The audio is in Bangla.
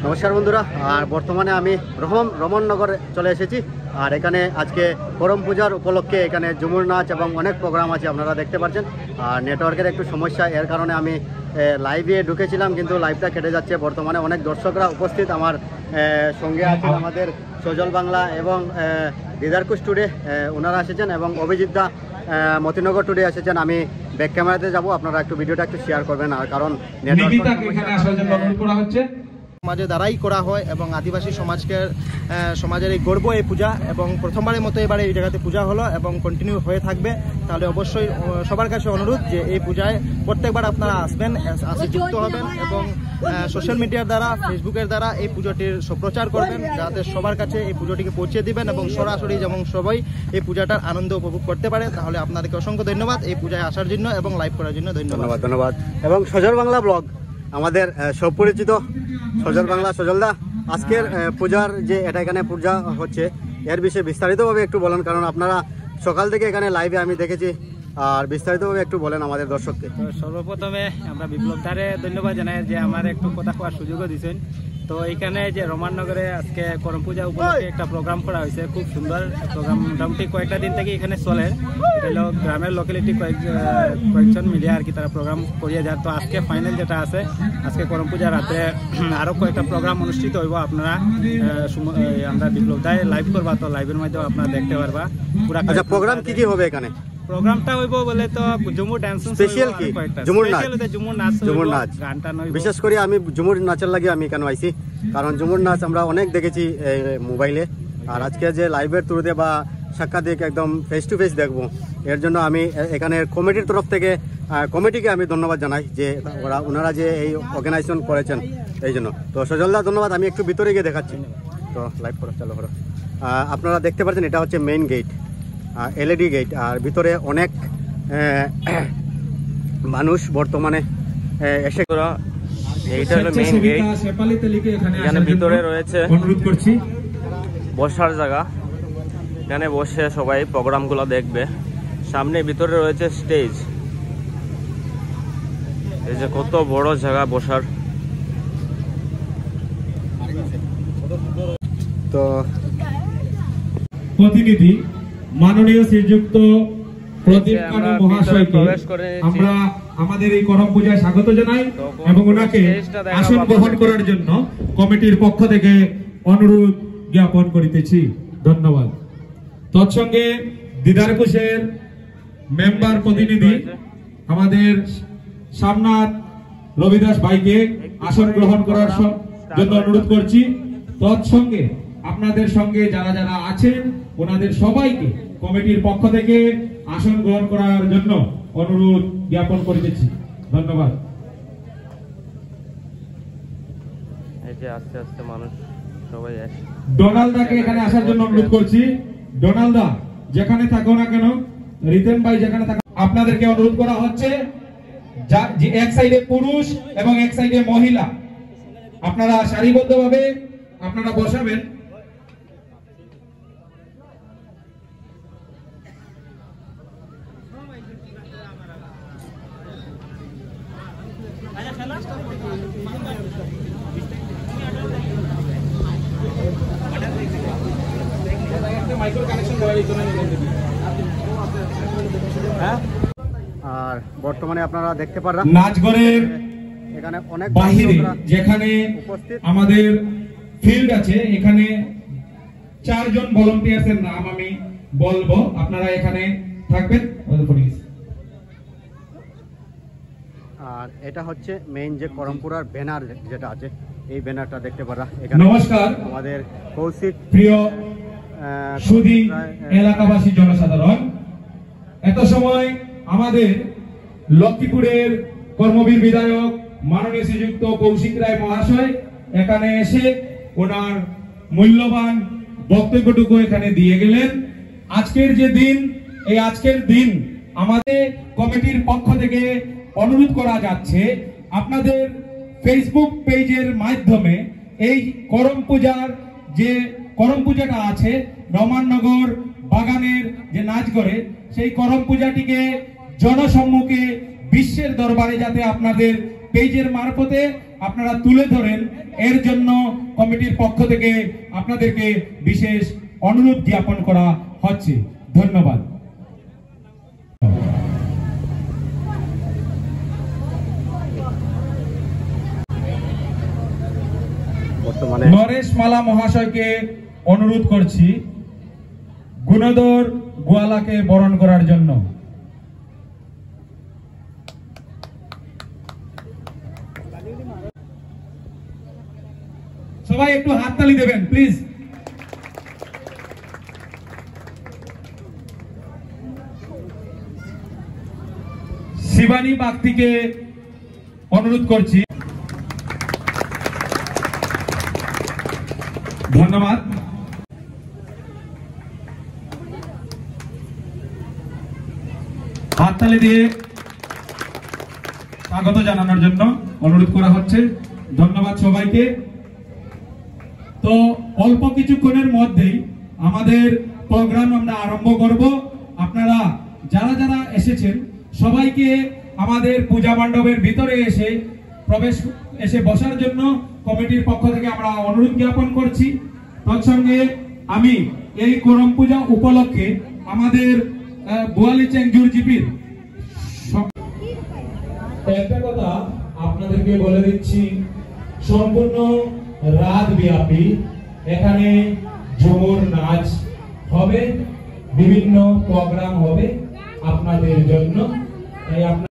নমস্কার বন্ধুরা, আর বর্তমানে আমি রমননগরে চলে এসেছি। আর এখানে আজকে করম পূজার উপলক্ষে এখানে ঝুমুর নাচ এবং অনেক প্রোগ্রাম আছে, আপনারা দেখতে পাচ্ছেন। আর নেটওয়ার্কের একটু সমস্যা, এর কারণে আমি লাইভে ঢুকেছিলাম কিন্তু লাইভটা কেটে যাচ্ছে। বর্তমানে অনেক দর্শকরা উপস্থিত আমার সঙ্গে আছেন, আমাদের সজল বাংলা এবং দিদারকুশ টুডে ওনারা এসেছেন এবং অভিজিৎ দা মতিনগর টুডে এসেছেন। আমি ব্যাক ক্যামেরাতে যাব, আপনারা একটু ভিডিওটা একটু শেয়ার করবেন। আর কারণ সমাজে দ্বারাই করা হয় এবং আদিবাসী সমাজের এই গর্ব এই পূজা, এবং প্রথমবারের মতো এবারে এই জায়গাতে পূজা হলো এবং কন্টিনিউ হয়ে থাকবে। তাহলে অবশ্যই সবার কাছে অনুরোধ যে এই পূজায় প্রত্যেকবার আপনারা আসবেন, যুক্ত হবেন এবং সোশ্যাল মিডিয়ার দ্বারা, ফেসবুকের দ্বারা এই পুজোটির প্রচার করবেন, যাতে সবার কাছে এই পুজোটিকে পৌঁছে দিবেন এবং সরাসরি যেমন সবাই এই পূজাটার আনন্দ উপভোগ করতে পারে। তাহলে আপনাদেরকে অসংখ্য ধন্যবাদ এই পূজায় আসার জন্য এবং লাইভ করার জন্য। ধন্যবাদ। এবং সজল বাংলা ব্লগ, আমাদের সুপরিচিত সজল বাংলা সজলদা, আজকের পূজার যে এটা এখানে পূজা হচ্ছে এর বিষয়ে বিস্তারিতভাবে একটু বলেন, কারণ আপনারা সকাল থেকে এখানে লাইভে আমি দেখেছি। আর বিস্তারিতভাবে একটু বলেন আমাদের দর্শককে। সর্বপ্রথমে আমরা বিপ্লব দারে ধন্যবাদ জানাই যে আমার একটু কথা কোয়ার সুযোগও দিয়েছেন। তো এখানে যে রমননগরে আজকে করম পূজা উপলক্ষে একটা প্রোগ্রাম করা হয়েছে, খুব সুন্দর প্রোগ্রাম। মোটামুটি কয়েকটা দিন থেকে এখানে চলে, এটা গ্রামের লোকালিটি কয়েকজন মিলিয়ে আর কি তারা প্রোগ্রাম করিয়ে যায়। তো আজকে ফাইনাল যেটা আছে, আজকে করম পূজা রাতে আরো কয়েকটা প্রোগ্রাম অনুষ্ঠিত হইব। আপনারা আমরা বিপ্লব দায় লাইভ করবা, তো লাইভের মাধ্যমে আপনারা দেখতে পারবা পুরা। আচ্ছা, প্রোগ্রাম কি কি হবে এখানে? প্রোগ্রামটা হইব বলে তো ঝুমুর ডান্স, স্পেশাল কি ঝুমুর নাচ, গানটা নইব। বিশেষ করে আমি ঝুমুর নাচের লাগে আমি কেন আইছি, কারণ ঝুমুর নাচ আমরা অনেক দেখেছি মোবাইলে। আর আজকে যে লাইভের থ্রুতে বা সাক্ষাৎ দেখে একদম ফেস টু ফেস দেখবো, এর জন্য আমি এখানে কমিটির তরফ থেকে কমিটিকে আমি ধন্যবাদ জানাই যে ওনারা যে এই অর্গানাইজেশন করেছেন এই জন্য। তো সজলদা ধন্যবাদ। আমি একটু ভিতরে গিয়ে দেখাচ্ছি। তো লাইভ করো, চালু করো। আপনারা দেখতে পাচ্ছেন এটা হচ্ছে মেইন গেট, এলইডি গেট। আর ভিতরে অনেক মানুষ বর্তমানে এসে, এইটা হলো মেইন গেট। এখানে ভিতরে রয়েছে অনুরোধ করছি বসার জায়গা, এখানে বসে সবাই প্রোগ্রামগুলো দেখবে। সামনে ভিতরে রয়েছে স্টেজ, এই যে কত বড় জায়গা বসার। তো প্রতিনিধি মাননীয় শ্রীযুক্ত প্রদীপ কানু মহাশয়কে আমরা আমাদের এই করম পূজায় স্বাগত জানাই এবং ওনাকে আসন গ্রহণ করার জন্য কমিটির পক্ষ থেকে অনুরোধ জ্ঞাপন করিতেছি। ধন্যবাদ। তৎসঙ্গে দিদারকুশের মেম্বার প্রতিনিধি আমাদের সামনাথ রবিদাস ভাইকে আসন গ্রহণ করার জন্য অনুরোধ করছি। তৎসঙ্গে আপনাদের সঙ্গে যারা যারা আছেন ওনাদের সবাইকে কমিটির পক্ষ থেকে আসন গ্রহণ করার জন্য অনুরোধ জ্ঞাপন করিতেছি। ধন্যবাদ। এই যে আস্তে আস্তে মানুষ সবাই আসে। ডোনাল্ড দাকে এখানে আসার জন্য অনুরোধ করছি। ডোনাল্ড দা যেখানে থাকো না কেন, রিতেন ভাই যেখানে থাকো, আপনাদেরকে অনুরোধ করা হচ্ছে যে এক সাইডে পুরুষ এবং এক সাইডে মহিলা, আপনারা সারিবদ্ধভাবে আপনারা বসাবেন। আর বর্তমানে আপনারা দেখতে পারেন নাচঘরের এখানে অনেক বাহিরে যেখানে আমাদের ফিল্ড আছে, এখানে 4 জন ভলান্টিয়ার্স এর নাম আমি বলবো, আপনারা এখানে থাকবেন। আর এটা হচ্ছে মেইন যে করমপুরার ব্যানার যেটা আছে, এই ব্যানারটা দেখতে পারা। এখানে নমস্কার আমাদের কৌশিক প্রিয় সুধী এলাকাবাসী জনসাধারণ, এত সময় আমাদের লক্ষ্মীপুরের কর্মবীর বিধায়ক মাননীয় শ্রীযুক্ত কৌশিক রায় মহাশয় এখানে এসে ওনার মূল্যবান বক্তব্যটুকু এখানে দিয়ে গেলেন। আজকের যে দিন, এই আজকের দিন আমাদের কমিটির পক্ষ থেকে অনুরোধ করা যাচ্ছে আপনাদের ফেসবুক পেজের মাধ্যমে এই করম পূজার যে করম পূজাটা আছে রমননগর বাগানের যে নাচ করে, সেই করম পূজাটিকে জনসম্মুখে বিশ্বের দরবারে যাতে আপনাদের পেজের মারফতে আপনারা তুলে ধরেন, এর জন্য কমিটির পক্ষ থেকে আপনাদেরকে বিশেষ অনুরোধ জ্ঞাপন করা হচ্ছে। ধন্যবাদ। বর্তমানে নরেশ মালা মহাশয়কে অনুরোধ করছি গুণধর গোয়ালাকে বরণ করার জন্য। সবাই একটু হাততালি দেবেন প্লিজ। শিবানী বাগতিকে অনুরোধ করছি। ধন্যবাদ। হাততালি দিয়ে স্বাগত জানানোর জন্য অনুরোধ করা হচ্ছে। ধন্যবাদ সবাইকে। তো অল্প কিছুক্ষণের মধ্যেই আমাদের প্রোগ্রাম আমরা আরম্ভ করব। আপনারা যারা যারা এসেছেন সবাইকে আমাদের পূজা মণ্ডপের ভিতরে এসে বসার জন্য কমিটির পক্ষ থেকে আমরা অনুরোধ জ্ঞাপন করছি। তৎসঙ্গে আমি এই করম পূজা উপলক্ষে আমাদের বোয়ালি চেংজুর জিপির একটা কথা আপনাদেরকে বলে দিচ্ছি, সম্পূর্ণ রাত ব্যাপী এখানে ঝুমুর নাচ হবে, বিভিন্ন প্রোগ্রাম হবে আপনাদের জন্য। তাই